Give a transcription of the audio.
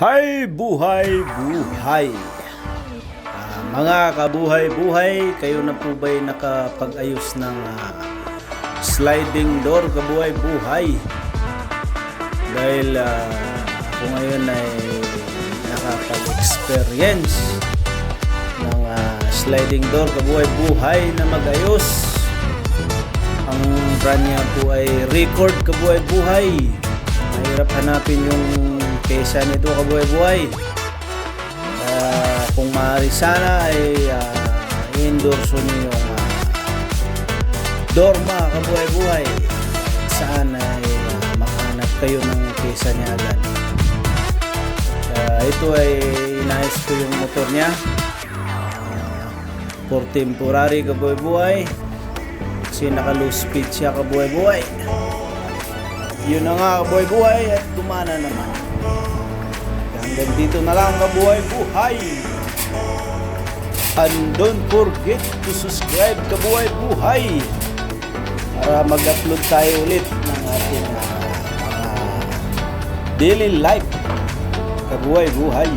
Hay buhay buhay. Mga kabuhay-buhay, kayo na po ba'y nakapag-ayos ng sliding door kabuhay-buhay? Dahil ako ngayon ay nakapag-experience ng sliding door kabuhay-buhay na mag-ayos. Ang brand niya po ay Record kabuhay-buhay. Mahirap hanapin yung kesa nito kabuhay-buhay. Kung maaari sana ay i-endorse nyo yung Dorma kabuhay-buhay. Saan ay makahanap kayo ng kesa niya agad. Ito ay inayos ko yung motor niya for temporary kabuhay-buhay kasi naka-low speed siya kabuhay-buhay. Yun na nga kabuhay-buhay at gumana naman. Hanggang dito na lang kabuhay-buhay. And don't forget to subscribe kabuhay-buhay para mag-upload tayo ulit ng ating daily life kabuhay-buhay.